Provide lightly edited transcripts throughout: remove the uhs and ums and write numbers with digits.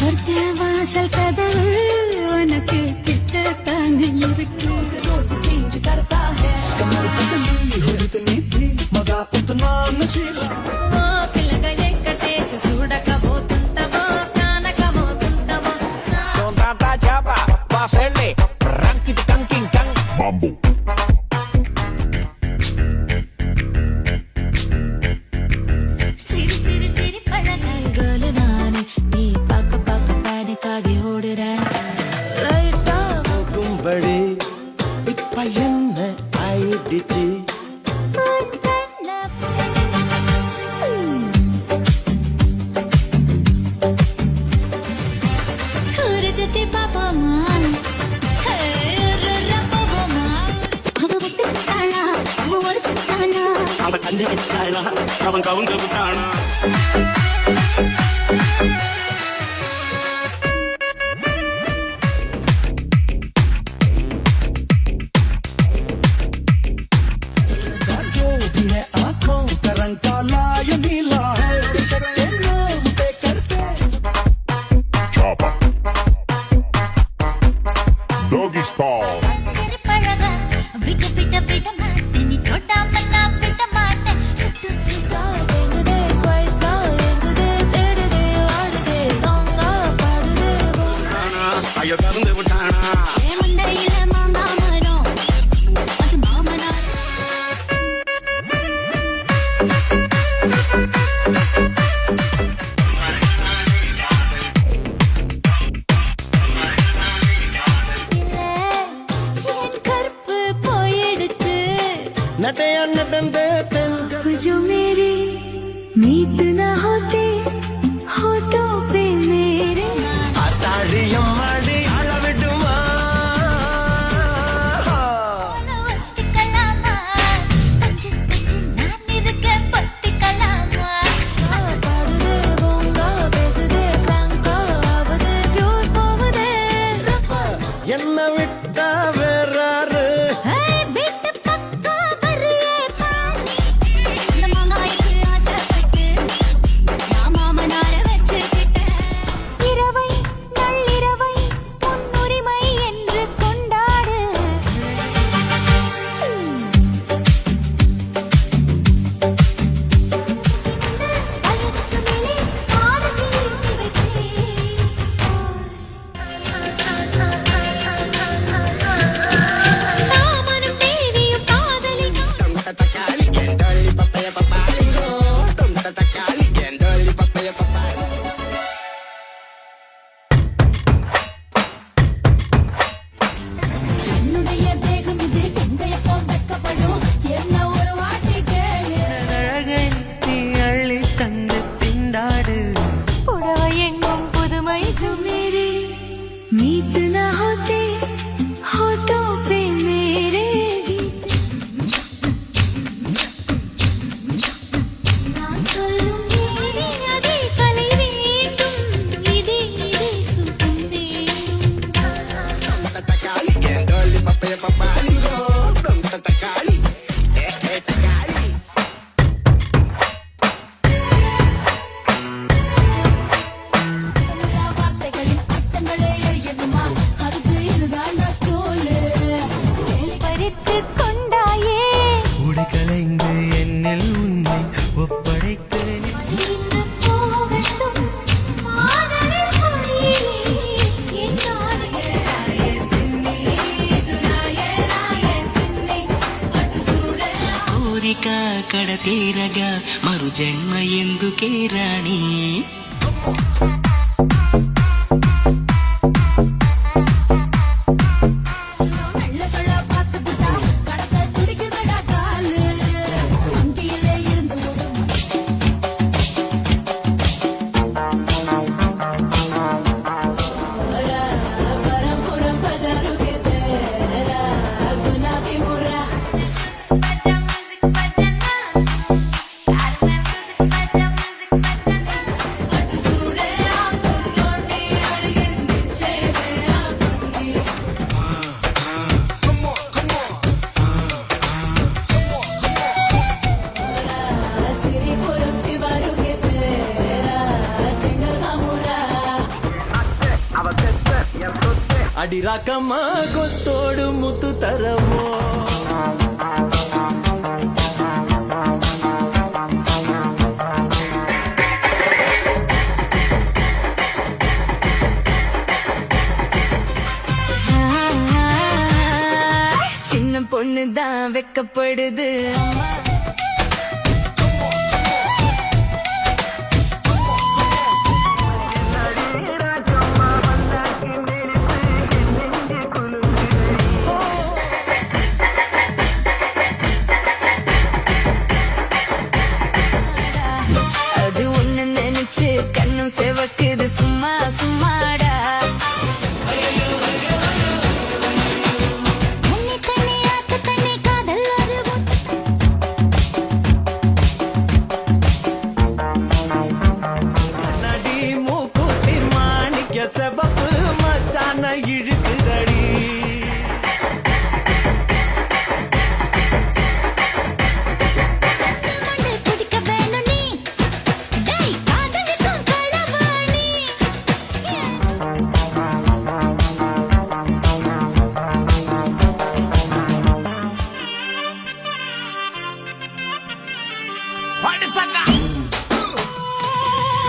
சொர்க்க வாசல் கதவு உனக்கு கிட்டத்தானே இருக்கு அவன் கவுந்து விட்டானா Doggy style. ஐயோ கவுந்து விட்டானா जो मेरी मीत न होते होठों पे मेरे मीत न होते होठों पे मेरे நான் சொல்லும் அதே கலை வேண்டும் இதே சுகம் కడతీరగా మరు జన్మ ఎందుకే రాణి அடிராக்கம்மா கொத்தோடு முத்து தரவோ சின்ன பொண்ணுதான் வெக்கப்படுது அம்மா அது ஒண்ணு நினைச்சு கண்ணும் செவக்குது சும்மா சும்மாடா உன்னை கண்ணே ஆத்து கண்ணே காதல் அருவும் நடி மூக்குத்தி மாணிக்க செவப்பு மச்சான இழுக்குதடி மண்ணை பிடிக்க வேணும் நீ டேய் காதலிக்கும் களவாணி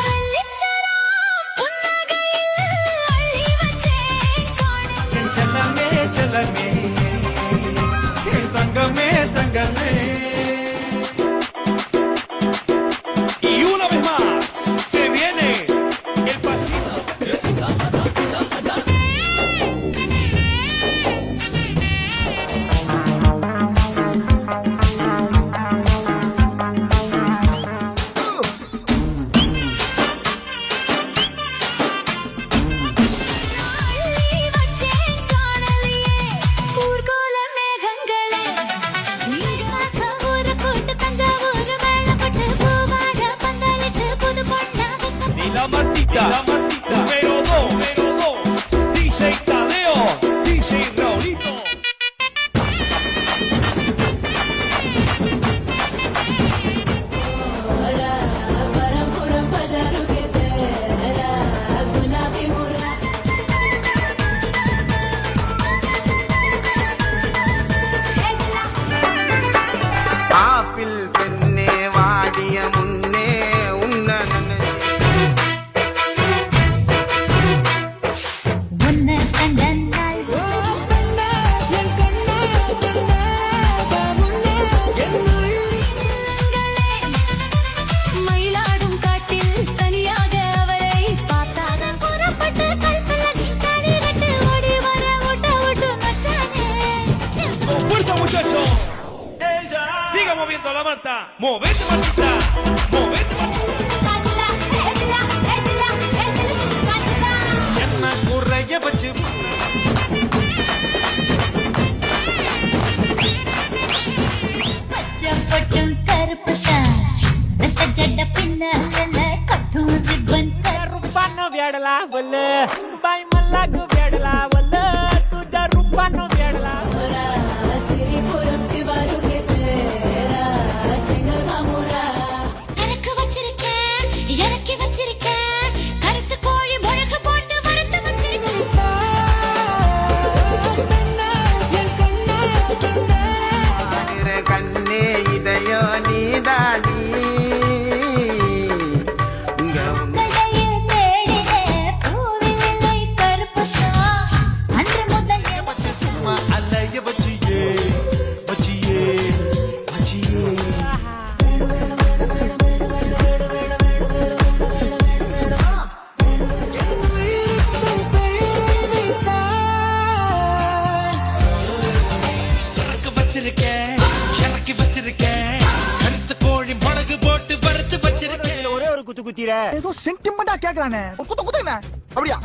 வெள்ளிச்சரா புன்னகையில் அள்ளி வச்சேன் காணல் செல்லமே செல்லமே தங்கமே தங்கமே Y una vez más, se viene el pasito. அள்ளி வச்சேன் காணலியே ஊர்கோல மேகங்களே நீங்க ஆசையூர போட்டு தஞ்சாவூர் மேளப்பட்டு பூவாட பந்தலிட்டு புது பொண்ணா Y la matita, número dos, DJ Tadeo, DJ Raulito. Apple பெண்ணே வாடிய முன்னே உன்ன உன்னை கண்ட நாள் மயிலாடும் காட்டில் தனியாக அவரை பார்த்தாதான் புறப்பட்டு கல்பலகி தனிகட்டு ஓடி வர ஓட்ட ஓட்டு மச்சானே Con fuerza, muchachos. Siga moviendo la manta. Movete, matita. Movete, matita. காஜலா ஏஜலா ஏஜலா ஏஜலா காஜலா என்ன குறைய வச்சு பச்சை பொட்டும் கருப்பு தான் ரத்த ஜட பின்னால கட்டும் ரிப்பன் रूपानो वेडला बोल बाई मला गो वेडला बोल तुझ्या रूपानो वेडला சரக்கு வச்சிருக்கேன் இறக்கி வச்சிருக்கேன் கருத்து கோழி முழக்கு போட்டு வறுத்து வச்சிருக்கேன் கண்ணே இதயோ நீதாடி இங்க கடையில் தேடினேன் பூவிலை கருப்பு தான் அன்று முதல் சும்மா அலைய வச்சியே வச்சியே வச்சியே சரக்கு வச்சிருக்கேன் இறக்கி வச்சிருக்கேன் கருத்து கோழி மிளகு போட்டு வறுத்து வச்சிருக்கேன் ஒரே ஒரு குத்து குத்திர ஏதோ சென்டிமெண்டா கேக்குறானே ஒரு குத்து குத்துங்க அப்படியா